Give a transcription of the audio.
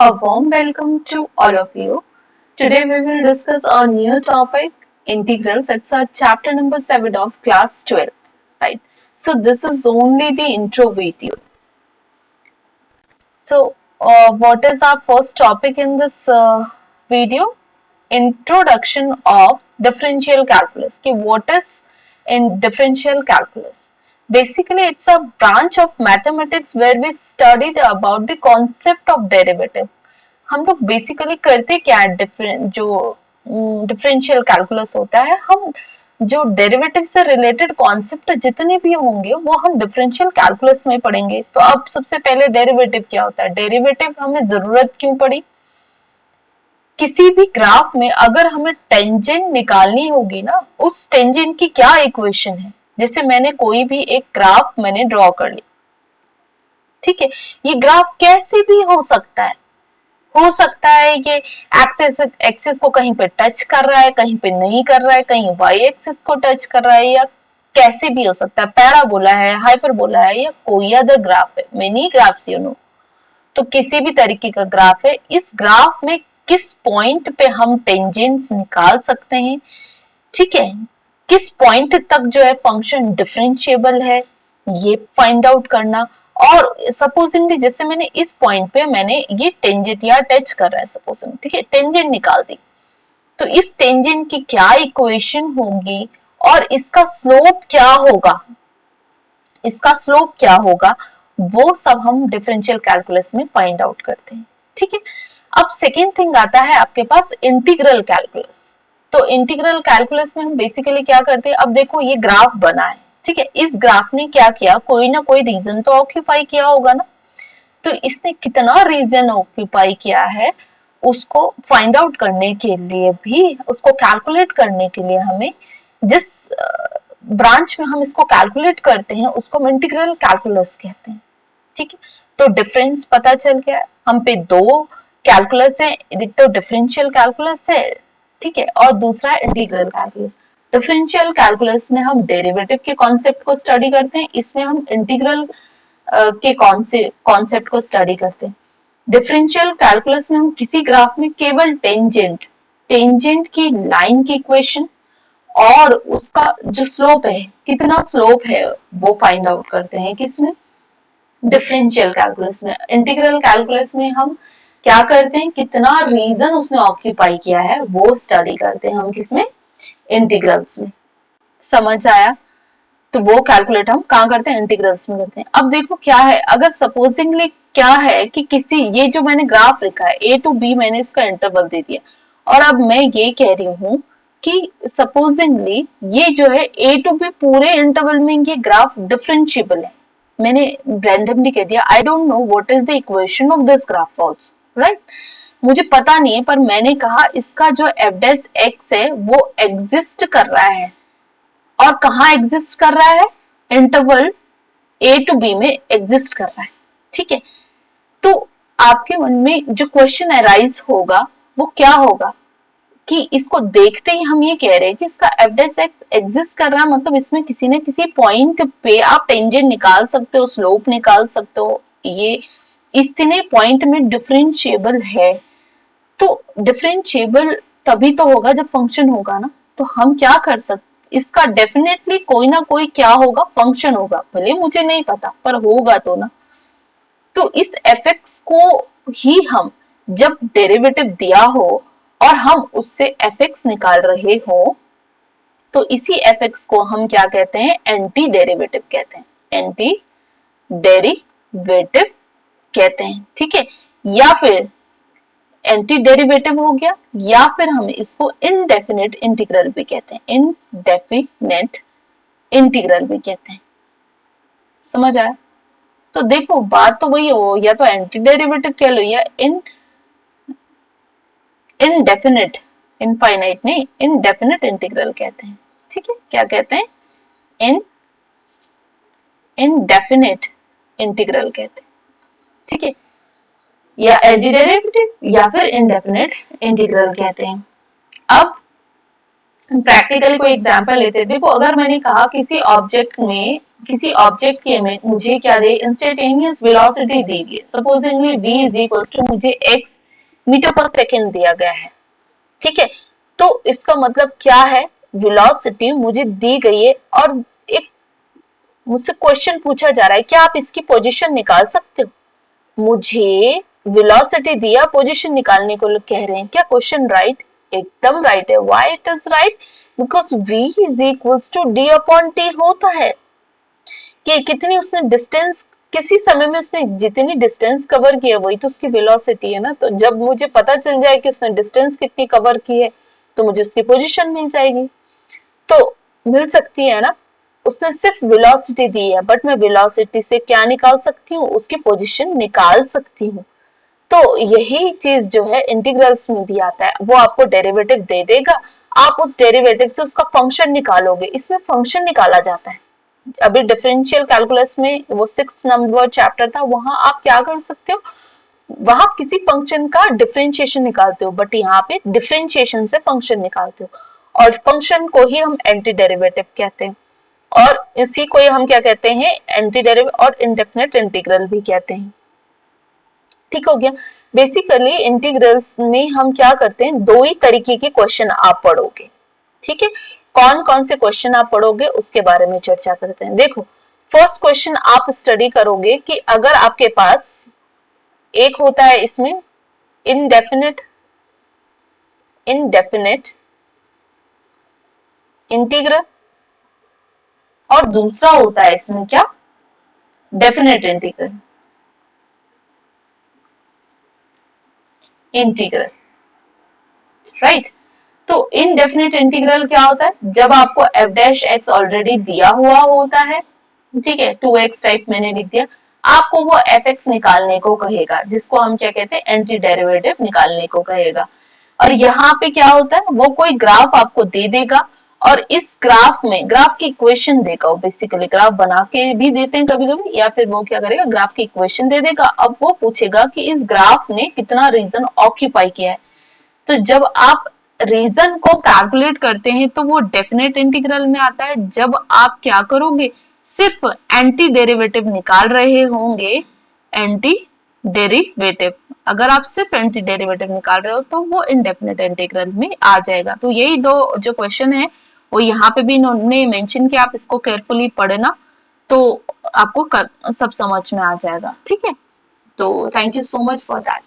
A warm welcome to all of you. Today we will discuss a new topic, integrals. It's our chapter number 7 of class 12, right? So this is only the intro video. So what is our first topic in this video? Introduction of differential calculus. Okay, what is in differential calculus? Basically, it's a branch of mathematics where we studied about the concept of derivative. हम लोग basically करते क्या है, different जो differential calculus होता है, हम जो डेरिवेटिव से रिलेटेड कॉन्सेप्ट जितने भी होंगे वो हम डिफरेंशियल कैलकुलस में पढ़ेंगे। तो अब सबसे पहले डेरिवेटिव क्या होता है, डेरिवेटिव हमें जरूरत क्यों पड़ी, किसी भी ग्राफ में अगर हमें टेंजेंट निकालनी होगी ना, उस टेंजेंट की क्या इक्वेशन है। जैसे मैंने कोई भी एक ग्राफ मैंने ड्रॉ कर ली, ठीक है, ये ग्राफ कैसे भी हो सकता है ये एक्सिस को कहीं पे टच कर रहा है, कहीं पे नहीं कर रहा है, कहीं वाई एक्सिस को टच कर रहा है, या कैसे भी हो सकता है, पैराबोला है, हाइपरबोला है, या कोई अदर ग्राफ है, मेनी ग्राफ्स तो किसी भी तरीके का ग्राफ है। इस ग्राफ में किस पॉइंट पे हम टेंजेंट्स निकाल सकते हैं, ठीक है, किस पॉइंट तक जो है फंक्शन डिफरेंशिएबल है, ये फाइंड आउट करना। और सपोजिंगली जैसे मैंने इस पॉइंट पे मैंने ये टेंजेंट या टच कर रहा है, सपोजिंग, ठीक है, टेंजेंट निकाल दी, तो इस टेंजेंट की क्या इक्वेशन होगी और इसका स्लोप क्या होगा, वो सब हम डिफरेंशियल कैलकुलस में फाइंड आउट करते हैं, ठीक है। अब सेकेंड थिंग आता है आपके पास इंटीग्रल कैलकुलस। तो इंटीग्रल कैलकुलस में हम बेसिकली क्या करते हैं, अब देखो ये ग्राफ बना है, ठीक है, इस ग्राफ ने क्या किया, कोई ना कोई रीजन तो ऑक्यूपाई किया होगा ना। तो इसने कितना रीजन ऑक्यूपाई किया है, उसको फाइंड आउट करने के लिए भी, उसको कैलकुलेट करने के लिए हमें जिस ब्रांच में हम इसको कैलकुलेट करते हैं उसको हम इंटीग्रल कैलकुलस कहते हैं, ठीक है। तो डिफरेंस पता चल गया, हम पे दो कैलकुलस है, एक तो डिफरेंशियल कैलकुलस है, ठीक है, और दूसरा इंटीग्रल कैलकुलस। डिफरेंशियल कैलकुलस में हम डेरिवेटिव के कॉन्सेप्ट को स्टडी करते हैं, इसमें हम इंटीग्रल के कॉन्सेप्ट को स्टडी करते हैं। डिफरेंशियल कैलकुलस में हम किसी ग्राफ में केवल टेंजेंट की लाइन की इक्वेशन और उसका जो स्लोप है, कितना स्लोप है, वो फाइंड आउट करते हैं, किसमें, डिफरेंशियल कैलकुलस में। इंटीग्रल कैलकुलस में हम क्या करते हैं, कितना रीजन उसने ऑक्यूपाई किया है वो स्टडी करते हैं हम, किसमें, इंटीग्रल्स में। समझ आया। तो वो कैलकुलेट हम कहाँ करते हैं, इंटीग्रल्स में करते हैं। अब देखो क्या है, अगर सपोजिंगली क्या है कि किसी, ये जो मैंने ग्राफ लिखा है ए टू बी, मैंने इसका इंटरवल दे दिया, और अब मैं ये कह रही हूँ कि सपोजिंगली ये जो है ए टू बी पूरे इंटरवल में ये ग्राफ डिफरेंशिएबल है। मैंने रैंडमली कह दिया, I don't know what is the equation of this graph also, right, मुझे पता नहीं है, पर मैंने कहा इसका जो एफ डैश एक्स है वो एग्जिस्ट कर रहा है, और कहाँ एग्जिस्ट कर रहा है, इंटरवल ए टू बी में एग्जिस्ट कर रहा है, ठीक है। तो आपके मन में जो क्वेश्चन अराइज होगा वो क्या होगा, कि इसको देखते ही हम ये कह रहे हैं कि इसका एफ डैश एक्स एग्जिस्ट कर रहा है, मतलब इसमें किसी न किसी पॉइंट पे आप टेंजेंट निकाल सकते हो, स्लोप निकाल सकते हो, ये इतने पॉइंट में डिफरेंशिएबल है। तो डिफरेंशिएबल तभी तो होगा जब फंक्शन होगा ना। तो हम क्या कर सकते, इसका डेफिनेटली कोई ना कोई क्या होगा, फंक्शन होगा, भले मुझे नहीं पता पर होगा तो ना। तो इस एफ को ही हम, जब डेरिवेटिव दिया हो और हम उससे एफ निकाल रहे हो, तो इसी एफ को हम क्या कहते हैं, एंटी डेरिवेटिव कहते हैं, एंटी डेरिवेटिव कहते हैं, ठीक है। या फिर एंटी डेरिवेटिव हो गया, या फिर हम इसको इनडेफिनेट इंटीग्रल भी कहते हैं, इनडेफिनेट इंटीग्रल भी कहते हैं। समझ आया। तो देखो बात तो वही हो, या तो एंटी डेरिवेटिव कह लो या इनडेफिनेट, इनफाइनाइट नहीं, इनडेफिनेट इंटीग्रल कहते हैं, ठीक है। क्या कहते हैं, इनडेफिनेट इंटीग्रल कहते हैं, ठीक है, या एंटी डेरिवेटिव या फिर इनडेफिनेट इंटीग्रल कहते हैं। अब प्रैक्टिकली कोई एग्जांपल लेते हैं। देखो अगर मैंने कहा किसी ऑब्जेक्ट के में मुझे क्या दे, इंस्टेंटेनियस वेलोसिटी दी गई, supposingly v is equal to मुझे x मीटर पर सेकेंड दिया गया है, ठीक है। तो इसका मतलब क्या है, वेलोसिटी मुझे दी गई है और एक मुझसे क्वेश्चन पूछा जा रहा है, क्या आप इसकी पोजीशन निकाल सकते हो? मुझे वेलोसिटी दिया, पोजीशन निकालने को लोग कह रहे हैं, क्या क्वेश्चन राइट? एकदम राइट है। Why it is right? Because v is equals to d upon t होता है कि कितनी उसने डिस्टेंस, किसी समय में उसने जितनी डिस्टेंस कवर की है वही तो उसकी वेलोसिटी है ना। तो जब मुझे पता चल जाए कि उसने डिस्टेंस कितनी कवर की है तो मुझे उसकी पोजीशन मिल जाएगी, तो मिल सकती है ना। उसने सिर्फ वेलोसिटी दी है, बट मैं वेलोसिटी से क्या निकाल सकती हूँ, उसकी पोजीशन निकाल सकती हूँ। तो यही चीज जो है इंटीग्रल्स में भी आता है, वो आपको डेरिवेटिव दे देगा, आप उस डेरिवेटिव से उसका फंक्शन निकालोगे। इसमें फंक्शन निकाला जाता है। अभी डिफरेंशियल कैलकुलस में वो 6 नंबर चैप्टर था, वहां आप क्या कर सकते हो, वहां किसी फंक्शन का डिफरेंशिएशन निकालते हो, बट यहाँ पे डिफरेंशिएशन से फंक्शन निकालते हो, और फंक्शन को ही हम एंटी डेरिवेटिव कहते हैं, और इसी को हम क्या कहते हैं, एंटी डेरिवेटिव और इंडेफिनिट इंटीग्रल भी कहते हैं। ठीक हो गया। बेसिकली इंटीग्रल्स में हम क्या करते हैं, दो ही तरीके के क्वेश्चन आप पढ़ोगे, ठीक है। कौन कौन से क्वेश्चन आप पढ़ोगे उसके बारे में चर्चा करते हैं। देखो फर्स्ट क्वेश्चन आप स्टडी करोगे कि अगर आपके पास एक होता है इसमें इनडेफिनिट इंटीग्रल, और दूसरा होता है इसमें क्या, डेफिनेट इंटीग्रल, राइट। तो इनडेफिनेट इंटीग्रल क्या होता है, जब आपको f डैश एक्स ऑलरेडी दिया हुआ होता है, ठीक है, 2x टाइप मैंने लिख दिया, आपको वो fx निकालने को कहेगा, जिसको हम क्या कहते हैं, एंटी डेरिवेटिव निकालने को कहेगा। और यहाँ पे क्या होता है, वो कोई ग्राफ आपको दे देगा, और इस ग्राफ में ग्राफ की इक्वेशन देगा, बेसिकली ग्राफ बना के भी देते हैं कभी कभी, या फिर वो क्या करेगा, ग्राफ की इक्वेशन दे देगा। अब वो पूछेगा कि इस ग्राफ ने कितना रीजन ऑक्यूपाई किया है। तो जब आप रीजन को कैलकुलेट करते हैं तो वो डेफिनेट इंटीग्रल में आता है। जब आप क्या करोगे, सिर्फ एंटी डेरिवेटिव निकाल रहे होंगे, एंटी डेरिवेटिव, अगर आप सिर्फ एंटी डेरिवेटिव निकाल रहे हो तो वो इनडेफिनेट इंटीग्रल में आ जाएगा। तो यही दो जो क्वेश्चन है वो यहाँ पे भी इन्होंने मेंशन किया, आप इसको केयरफुली पढ़ना तो आपको सब समझ में आ जाएगा, ठीक है। तो thank you so much for that.